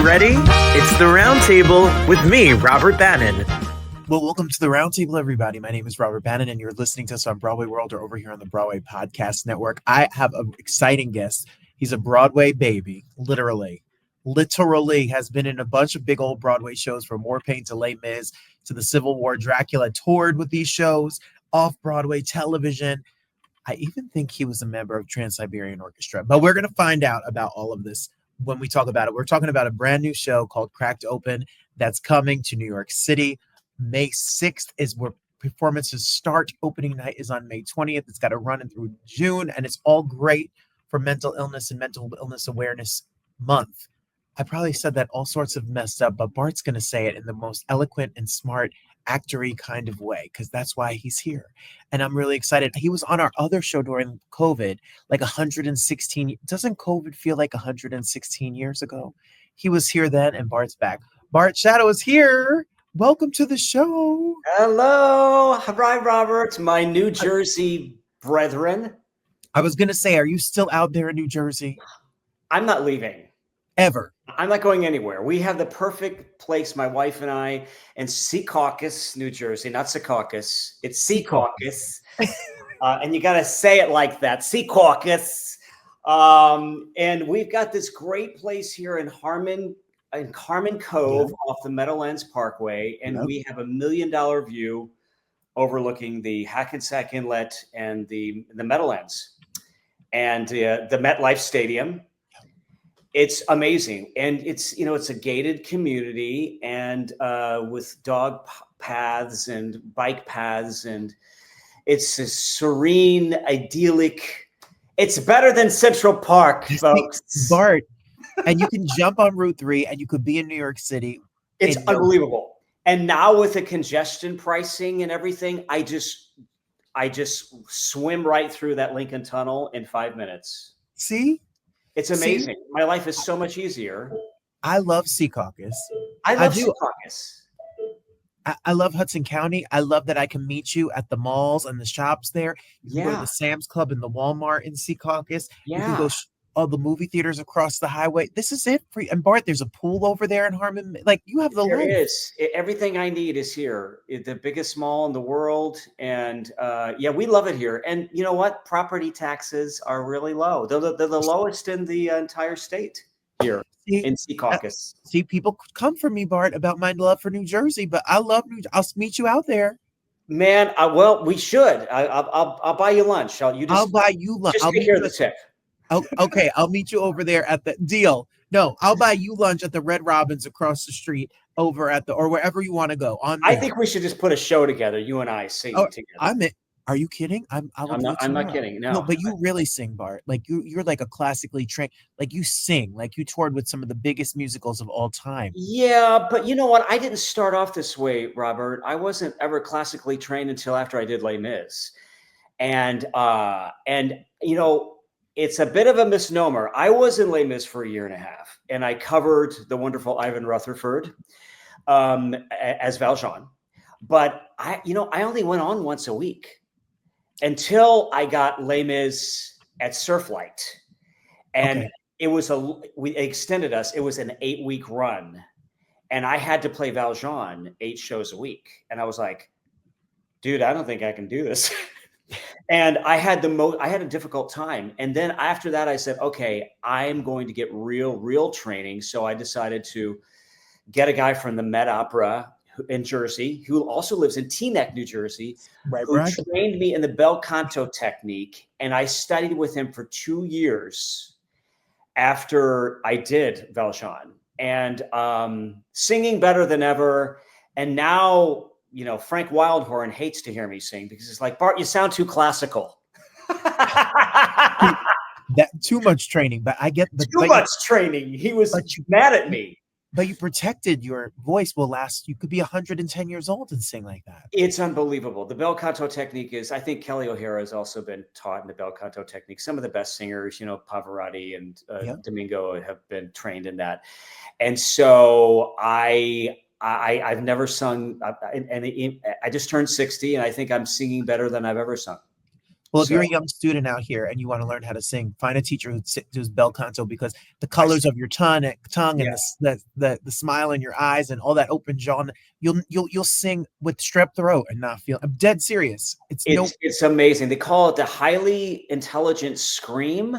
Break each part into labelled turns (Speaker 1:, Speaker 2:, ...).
Speaker 1: ready? It's the Roundtable with me, Robert Bannon.
Speaker 2: Well, welcome to the Roundtable, everybody. My name is Robert Bannon, and you're listening to us on Broadway World or over here on the Broadway Podcast Network. I have an exciting guest. He's a Broadway baby, literally has been in a bunch of big old Broadway shows, from War Paint to Les Mis to the Civil War Dracula, toured with these shows, off-Broadway television. I even think he was a member of Trans-Siberian Orchestra. But we're going to find out about all of this when we talk about it. We're talking about a brand new show called Cracked Open that's coming to New York City. May 6th is where performances start. Opening night is on May 20th. It's got to run through June, and it's all great for mental illness and mental illness awareness month. I probably said that all sorts of messed up, but Bart's going to say it in the most eloquent and smart actory kind of way, because that's why he's here. And I'm really excited. He was on our other show during COVID, like 116. Doesn't COVID feel like 116 years ago? He was here then, and Bart's back. Bart Shatto is here. Welcome to the show.
Speaker 3: Hello. Hi, Robert, my New Jersey brethren.
Speaker 2: I was going to say, are you still out there in New Jersey?
Speaker 3: I'm not leaving.
Speaker 2: Ever.
Speaker 3: I'm not going anywhere. We have the perfect place, my wife and I, in Secaucus, New Jersey. Not Secaucus. It's Secaucus. And you got to say it like that. Secaucus. And we've got this great place here in Carmen Cove, off the Meadowlands Parkway, and we have $1 million view overlooking the Hackensack Inlet and the Meadowlands and the MetLife Stadium. It's amazing, and it's a gated community, and with dog paths and bike paths, and it's a serene, idyllic. It's better than Central Park, folks.
Speaker 2: Bart. And you can jump on Route 3 and you could be in New York City.
Speaker 3: It's unbelievable. And now with the congestion pricing and everything, I just swim right through that Lincoln Tunnel in 5 minutes.
Speaker 2: See?
Speaker 3: It's amazing. See? My life is so much easier.
Speaker 2: I love Secaucus.
Speaker 3: I love Secaucus.
Speaker 2: I love Hudson County. I love that I can meet you at the malls and the shops there. You can go to the Sam's Club and the Walmart in Secaucus. You can go all the movie theaters across the highway. This is it for you. And Bart, there's a pool over there in Harmon. Like, you have the
Speaker 3: There
Speaker 2: life.
Speaker 3: is. Everything I need is here. The biggest mall in the world. And we love it here. And you know what? Property taxes are really low. They're the lowest in the entire state here in Secaucus.
Speaker 2: See, people come for me, Bart, about my love for New Jersey, but I love I'll meet you out there.
Speaker 3: Man, well, we should. I'll buy you lunch. I'll
Speaker 2: buy you lunch.
Speaker 3: Just take care of the tip.
Speaker 2: Oh, okay, I'll meet you over there at the deal. No, I'll buy you lunch at the Red Robin's across the street over at or wherever you want to go.
Speaker 3: I think we should just put a show together, you and I singing together.
Speaker 2: Are you kidding? I'm
Speaker 3: not kidding. No,
Speaker 2: but you really sing, Bart. Like you're like a classically trained, like you sing, like you toured with some of the biggest musicals of all time.
Speaker 3: Yeah, but you know what? I didn't start off this way, Robert. I wasn't ever classically trained until after I did Les Mis. And it's a bit of a misnomer. I was in Les Mis for 1.5 years, and I covered the wonderful Ivan Rutherford as Valjean. But I only went on once a week until I got Les Mis at Surflight, and we extended us. It was an 8-week run, and I had to play Valjean 8 shows a week, and I was like, dude, I don't think I can do this. And I had a difficult time. And then after that, I said, okay, I'm going to get real training. So I decided to get a guy from the Met Opera in Jersey, who also lives in Teaneck, New Jersey, who trained me in the bel canto technique. And I studied with him for 2 years after I did Valjean, and singing better than ever. And now, Frank Wildhorn hates to hear me sing because it's like, Bart, you sound too classical.
Speaker 2: That too much training, but I get
Speaker 3: too much training. He was mad at me.
Speaker 2: But you protected your voice will last. You could be 110 years old and sing like that.
Speaker 3: It's unbelievable. The bel canto technique is, I think Kelly O'Hara has also been taught in the bel canto technique. Some of the best singers, Pavarotti and Domingo have been trained in that. And so I've never sung, and I just turned 60, and I think I'm singing better than I've ever sung.
Speaker 2: Well, if
Speaker 3: So
Speaker 2: you're a young student out here and you want to learn how to sing, find a teacher who's bel canto, because the colors of your tongue and
Speaker 3: yes,
Speaker 2: the smile in your eyes and all that open jaw, you'll sing with strep throat and not feel. I'm dead serious. It's no.
Speaker 3: it's amazing. They call it the highly intelligent scream.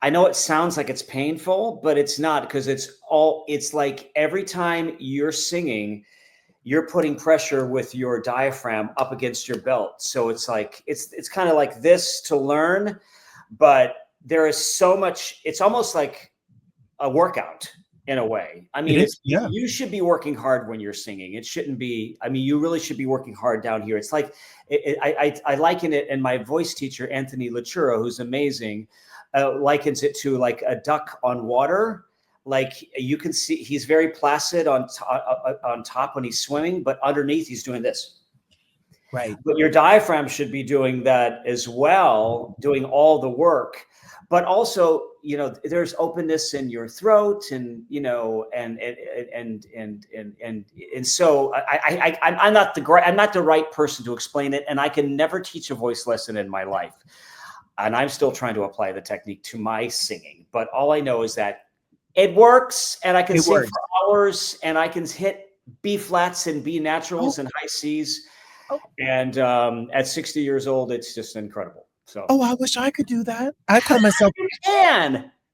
Speaker 3: I know it sounds like it's painful, but it's not, because it's like every time you're singing, you're putting pressure with your diaphragm up against your belt. So it's like it's kind of like this to learn, but there is so much. It's almost like a workout in a way. I
Speaker 2: It
Speaker 3: mean,
Speaker 2: is. Yeah.
Speaker 3: you should be working hard when you're singing. It shouldn't be. I mean, you really should be working hard down here. It's like I liken it, and my voice teacher Anthony Lachuro, who's amazing, likens it to like a duck on water. Like you can see, he's very placid on top when he's swimming, but underneath he's doing this.
Speaker 2: Right.
Speaker 3: But your diaphragm should be doing that as well, doing all the work. But also, there's openness in your throat, and and so I'm not the right person to explain it, and I can never teach a voice lesson in my life. And I'm still trying to apply the technique to my singing. But all I know is that it works, and I can sing for hours, and I can hit B flats and B naturals and high C's.
Speaker 2: Oh.
Speaker 3: And at 60 years old, it's just incredible. So,
Speaker 2: I wish I could do that. I call myself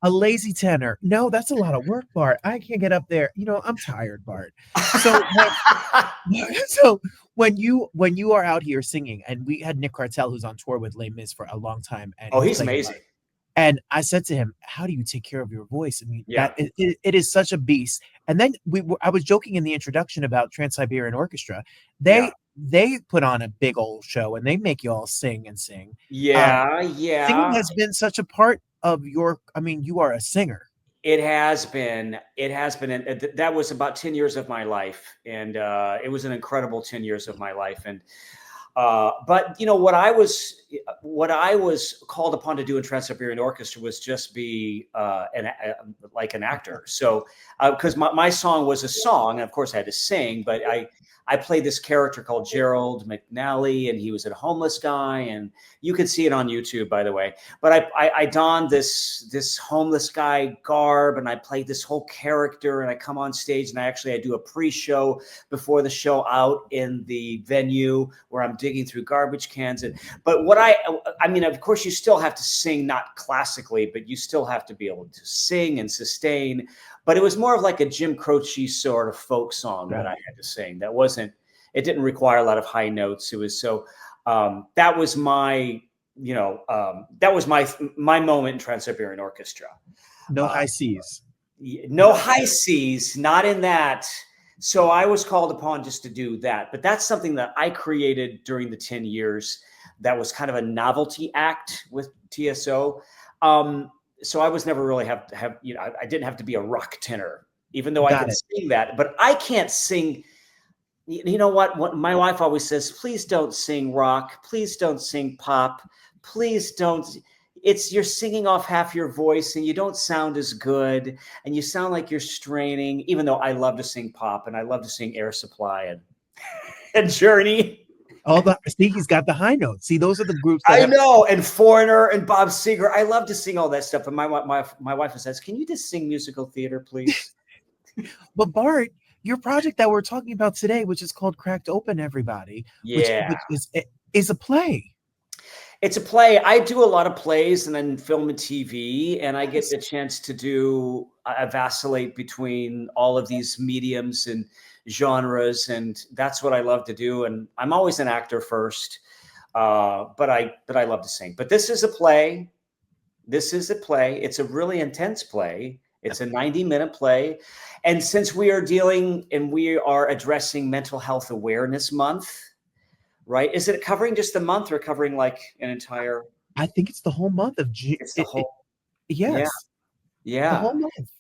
Speaker 2: a lazy tenor. No, that's a lot of work, Bart. I can't get up there. I'm tired, Bart. So, when you are out here singing, and we had Nick Cartel, who's on tour with Les Mis for a long time, and
Speaker 3: he's amazing.
Speaker 2: And I said to him, "How do you take care of your voice?" I mean,
Speaker 3: Yeah.
Speaker 2: it is such a beast. And then I was joking in the introduction about Trans-Siberian Orchestra. They put on a big old show, and they make you all sing and sing.
Speaker 3: Yeah,
Speaker 2: Singing has been such a part of your. I mean, you are a singer.
Speaker 3: It has been. And that was about 10 years of my life, and it was an incredible 10 years of my life. And but what I was called upon to do in Trans-Siberian Orchestra was just be like an actor. So because my song was a song, and of course I had to sing, but I played this character called Gerald McNally, and he was a homeless guy, and you can see it on YouTube, by the way. But I donned this homeless guy garb, and I played this whole character, and I come on stage, and I do a pre-show before the show out in the venue where I'm digging through garbage cans. But I mean, of course, you still have to sing, not classically, but you still have to be able to sing and sustain. But it was more of like a Jim Croce sort of folk song that I had to sing. It didn't require a lot of high notes. It was so, that was my moment in Trans-Siberian Orchestra.
Speaker 2: No high C's.
Speaker 3: No high C's, not in that. So I was called upon just to do that. But that's something that I created during the 10 years. That was kind of a novelty act with TSO. So I was never really I didn't have to be a rock tenor, even though I could sing that. But I can't sing. You know what my wife always says, please don't sing rock. Please don't sing pop. Please don't. You're singing off half your voice, and you don't sound as good, and you sound like you're straining, even though I love to sing pop, and I love to sing Air Supply and Journey.
Speaker 2: He's got the high notes. See, those are the groups.
Speaker 3: I know, and Foreigner and Bob Seger. I love to sing all that stuff. And my wife says, "Can you just sing musical theater, please?"
Speaker 2: But Bart, your project that we're talking about today, which is called Cracked Open, everybody, which is a play.
Speaker 3: It's a play. I do a lot of plays and then film and TV, and I get the chance to do. I vacillate between all of these mediums and genres, and that's what I love to do. And I'm always an actor first, but I love to sing. But this is a play. It's a really intense play. It's a 90-minute play, and since we are addressing Mental Health Awareness Month, right? Is it covering just the month, or covering like an entire?
Speaker 2: I think it's the whole month of June.
Speaker 3: It's the whole.
Speaker 2: Yes.
Speaker 3: Yeah.
Speaker 2: The whole month.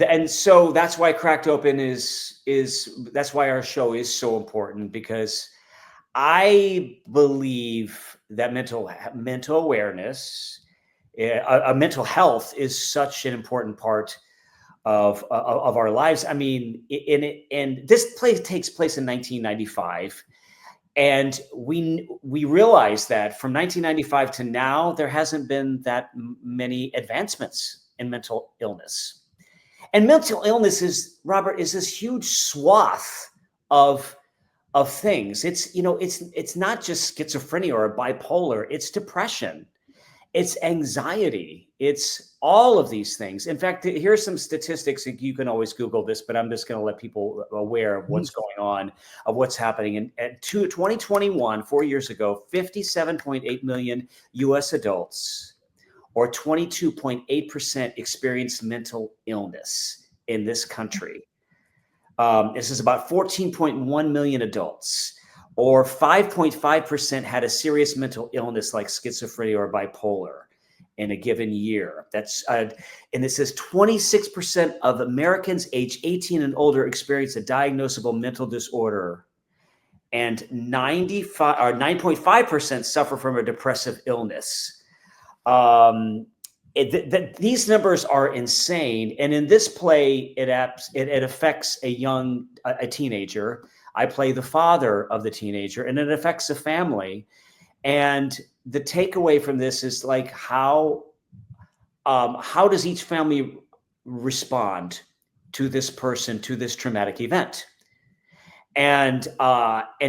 Speaker 3: And so that's why Cracked Open that's why our show is so important, because I believe that mental awareness, mental health is such an important part of our lives. I mean, and this play takes place in 1995. And we realized that from 1995 to now, there hasn't been that many advancements in mental illness. And mental illness is, Robert, is this huge swath of things. It's not just schizophrenia or bipolar, it's depression, it's anxiety, it's all of these things. In fact, here's some statistics. You can always Google this, but I'm just going to let people aware of what's going on, of what's happening. In 2021, 4 years ago, 57.8 million US adults, or 22.8%, experienced mental illness in this country. This is about 14.1 million adults, or 5.5% had a serious mental illness like schizophrenia or bipolar in a given year. That's and it says 26% of Americans age 18 and older experience a diagnosable mental disorder, and 9.5% suffer from a depressive illness. These numbers are insane, and in this play, it affects a teenager. I play the father of the teenager, and it affects a family. And the takeaway from this is like how does each family respond to this person, to this traumatic event? And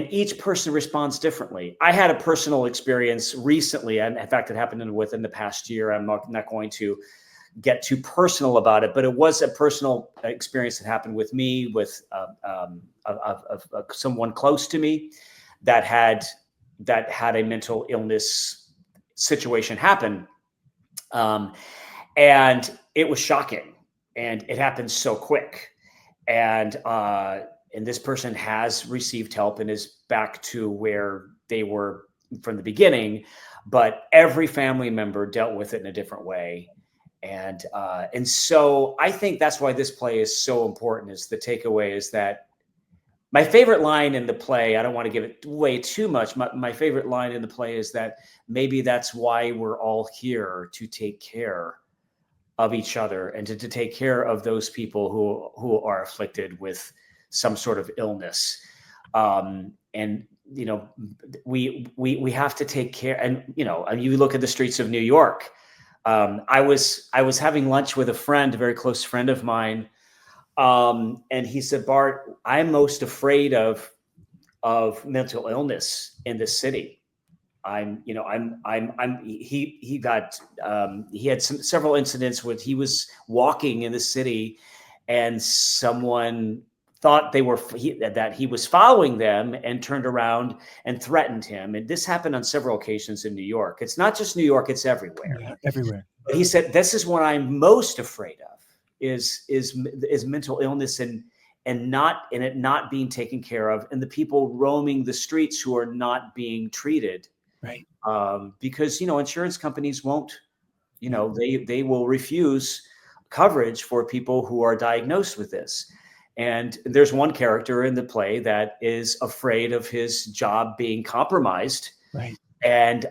Speaker 3: each person responds differently. I had a personal experience recently, and in fact, it happened within the past year. I'm not going to get too personal about it, but it was a personal experience that happened with me, with someone close to me that had a mental illness situation happen, and it was shocking, and it happened so quick, and this person has received help and is back to where they were from the beginning, but every family member dealt with it in a different way. And so I think that's why this play is so important. Is the takeaway is that my favorite line in the play, I don't want to give it away too much. My favorite line in the play is that maybe that's why we're all here, to take care of each other and to take care of those people who are afflicted with some sort of illness. And we have to take care. And you look at the streets of New York. I was having lunch with a friend, a very close friend of mine, and he said, "Bart, I'm most afraid of mental illness in this city. He had several incidents where he was walking in the city, and someone thought that he was following them and turned around and threatened him. And this happened on several occasions in New York. It's not just New York, it's everywhere."
Speaker 2: Yeah, everywhere.
Speaker 3: But he said, "This is what I'm most afraid of is mental illness and it not being taken care of, and the people roaming the streets who are not being treated."
Speaker 2: Right.
Speaker 3: Because, insurance companies won't, they will refuse coverage for people who are diagnosed with this. And there's one character in the play that is afraid of his job being compromised.
Speaker 2: Right.
Speaker 3: And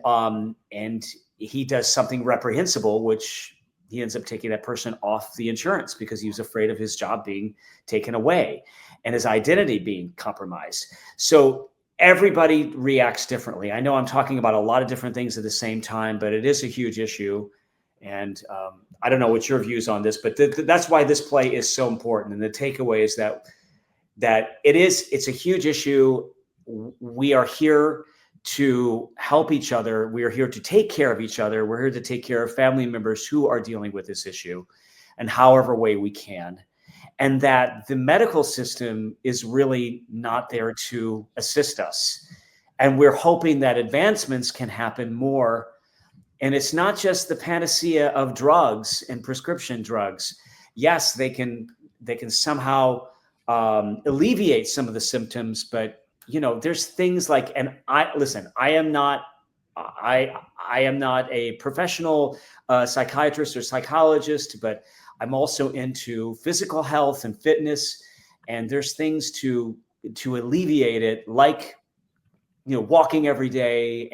Speaker 3: he does something reprehensible, which he ends up taking that person off the insurance because he was afraid of his job being taken away and his identity being compromised. So everybody reacts differently. I know I'm talking about a lot of different things at the same time, but it is a huge issue. And I don't know what your views on this, but that's why this play is so important. And the takeaway is that it's a huge issue. We are here to help each other. We are here to take care of each other. We're here to take care of family members who are dealing with this issue in however way we can. And that the medical system is really not there to assist us. And we're hoping that advancements can happen more. And it's not just the panacea of drugs and prescription drugs. Yes, they can somehow alleviate some of the symptoms, but there's things like, and I am not a professional psychiatrist or psychologist, but I'm also into physical health and fitness, and there's things to alleviate it, like walking every day,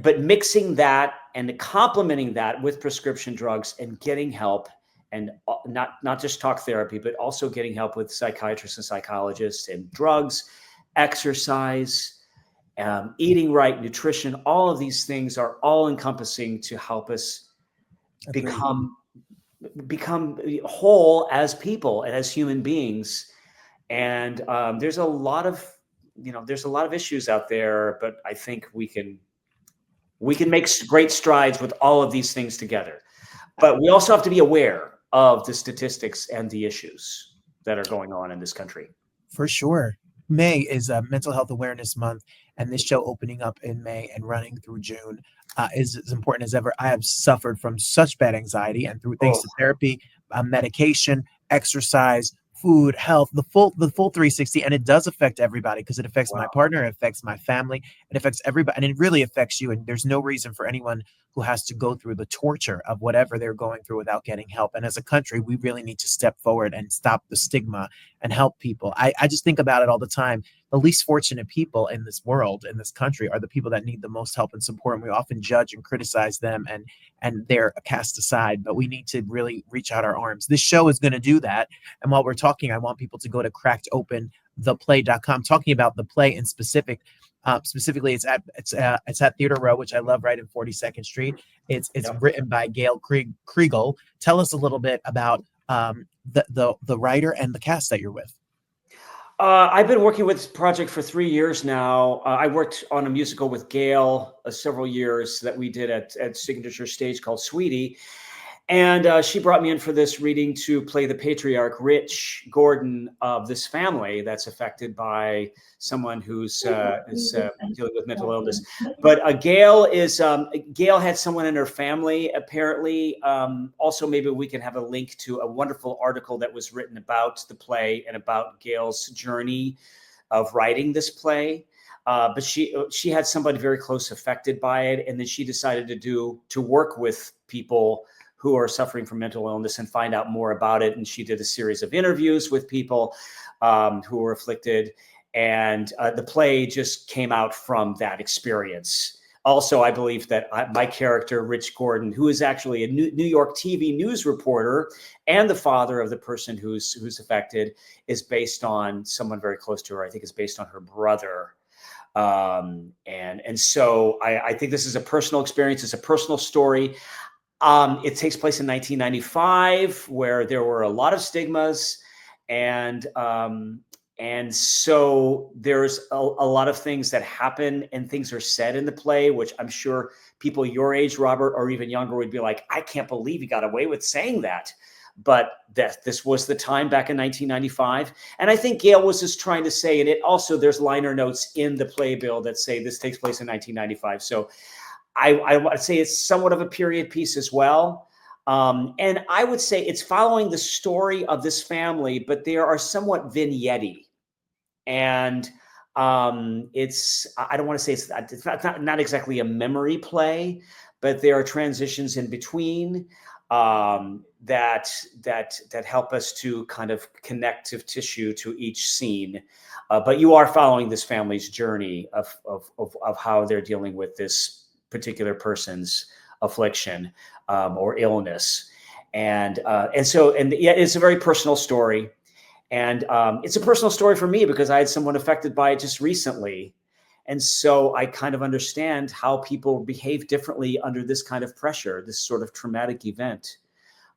Speaker 3: but mixing that and complementing that with prescription drugs and getting help, and not just talk therapy, but also getting help with psychiatrists and psychologists, and drugs, exercise, eating right, nutrition, all of these things are all encompassing to help us
Speaker 2: Agreed.
Speaker 3: become whole as people and as human beings. And there's a lot of issues out there, but I think we can make great strides with all of these things together. But we also have to be aware of the statistics and the issues that are going on in this country.
Speaker 2: For sure. May is Mental Health Awareness Month, and this show opening up in May and running through June is as important as ever. I have suffered from such bad anxiety, and through thanks to therapy, medication, exercise, food, health, the full 360, and it does affect everybody because it affects my partner, it affects my family, it affects everybody, and it really affects you. And there's no reason for anyone who has to go through the torture of whatever they're going through without getting help. And as a country, we really need to step forward and stop the stigma and help people. I just think about it all the time. The least fortunate people in this world, in this country, are the people that need the most help and support. And we often judge and criticize them, and they're cast aside, but we need to really reach out our arms. This show is going to do that. And while we're talking, I want people to go to crackedopentheplay.com, talking about the play in specific. Specifically, it's at Theater Row, which I love, right in 42nd Street. It's written by Gail Kriegel. Tell us a little bit about the writer and the cast that you're with.
Speaker 3: I've been working with this project for 3 years now. I worked on a musical with Gail several years that we did at Signature Stage called Sweetie. And she brought me in for this reading to play the patriarch, Rich Gordon, of this family that's affected by someone who's dealing with mental illness. But Gail had someone in her family, apparently. Also, maybe we can have a link to a wonderful article that was written about the play and about Gail's journey of writing this play. But she had somebody very close affected by it, and then she decided to work with people who are suffering from mental illness and find out more about it. And she did a series of interviews with people who were afflicted. And the play just came out from that experience. Also, I believe that my character, Rich Gordon, who is actually a New York TV news reporter and the father of the person who's affected, is based on someone very close to her. I think it's based on her brother. And so I think this is a personal experience. It's a personal story. It takes place in 1995, where there were a lot of stigmas, and so there's a lot of things that happen and things are said in the play, which I'm sure people your age, Robert, or even younger would be like, I can't believe you got away with saying that. But this was the time back in 1995. And I think Gail was just trying to say, and it also, there's liner notes in the playbill that say this takes place in 1995. So I would say it's somewhat of a period piece as well. And I would say it's following the story of this family, but there are somewhat vignette-y. And I don't want to say it's not exactly a memory play, but there are transitions in between that help us to kind of connective tissue to each scene. But you are following this family's journey of how they're dealing with this particular person's affliction or illness. And it's a very personal story. And it's a personal story for me because I had someone affected by it just recently. And so I kind of understand how people behave differently under this kind of pressure, this sort of traumatic event.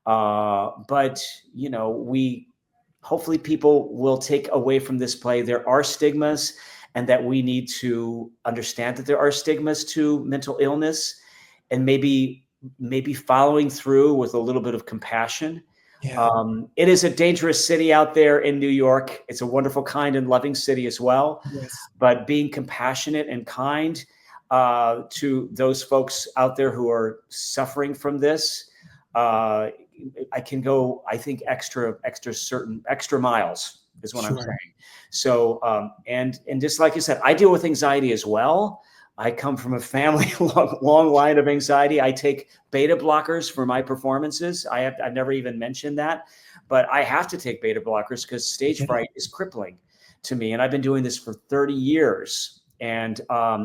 Speaker 3: But, hopefully people will take away from this play. There are stigmas, and that we need to understand that there are stigmas to mental illness, and maybe following through with a little bit of compassion.
Speaker 2: Yeah.
Speaker 3: It is a dangerous city out there in New York. It's a wonderful, kind, and loving city as well.
Speaker 2: Yes.
Speaker 3: But being compassionate and kind to those folks out there who are suffering from this, I can go, I think, extra miles is what I'm saying. So, and just like you said, I deal with anxiety as well. I come from a family, long line of anxiety. I take beta blockers for my performances. I've never even mentioned that, but I have to take beta blockers because stage fright is crippling to me. And I've been doing this for 30 years, and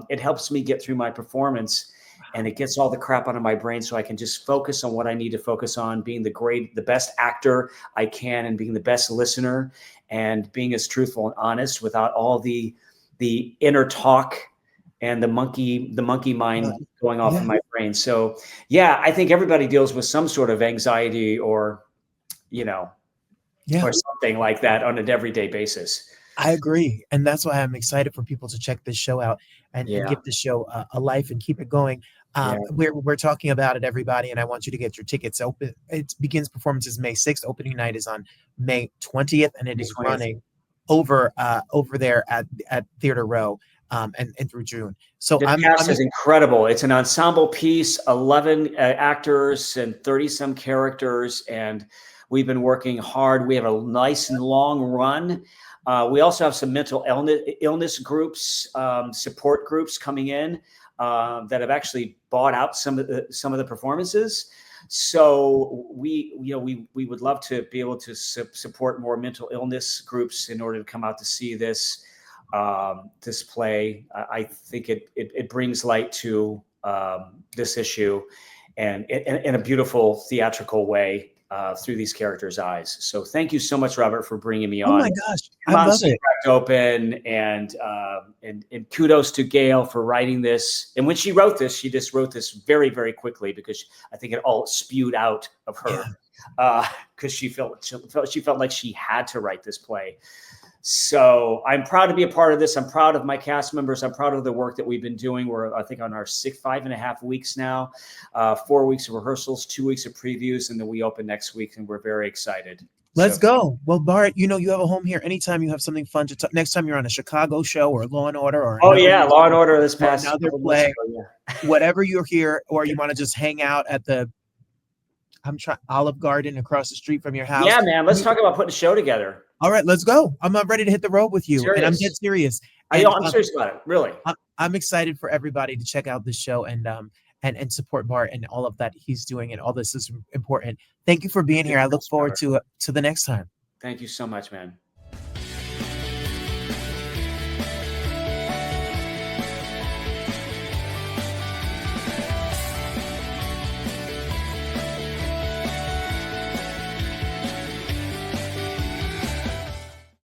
Speaker 3: it helps me get through my performance, and it gets all the crap out of my brain so I can just focus on what I need to focus on, being the best actor I can, and being the best listener, and being as truthful and honest without all the inner talk and the monkey mind going off
Speaker 2: yeah.
Speaker 3: in my brain. So yeah, I think everybody deals with some sort of anxiety or, or something like that on an everyday basis.
Speaker 2: I agree. And that's why I'm excited for people to check this show out and give the show a life and keep it going. We're talking about it, everybody, and I want you to get your tickets. Open. It begins performances May 6th. Opening night is on May 20th, and it is running over there at Theater Row and through June. So
Speaker 3: the cast is incredible. It's an ensemble piece, 11 actors and 30 some characters, and we've been working hard. We have a nice and long run. We also have some mental illness groups, support groups coming in that have actually bought out some of the performances. So we would love to be able to support more mental illness groups in order to come out to see this play. I think it brings light to this issue, and in a beautiful theatrical way. Through these characters' eyes. So thank you so much, Robert, for bringing me on.
Speaker 2: Oh my gosh, I love it.
Speaker 3: Open, and kudos to Gail for writing this. And when she wrote this, she just wrote this very, very quickly because I think it all spewed out of her because she felt like she had to write this play. So I'm proud to be a part of this. I'm proud of my cast members. I'm proud of the work that we've been doing. We're, I think, on our 5.5 weeks now, 4 weeks of rehearsals, 2 weeks of previews, and then we open next week, and we're very excited.
Speaker 2: Let's go. Well, Bart, you have a home here. Anytime you have something fun to talk, next time you're on a Chicago show or Law and Order or
Speaker 3: Law and Order this past
Speaker 2: another play, whatever you're here, or you want to just hang out at the Olive Garden across the street from your house.
Speaker 3: Yeah, man. Let's talk about putting a show together.
Speaker 2: All right, let's go. I'm ready to hit the road with you. And I'm dead serious.
Speaker 3: I'm serious about it, really.
Speaker 2: I'm excited for everybody to check out this show and support Bart and all of that he's doing, and all this is important. Thank you for being here. I look forward to the next time.
Speaker 3: Thank you so much, man.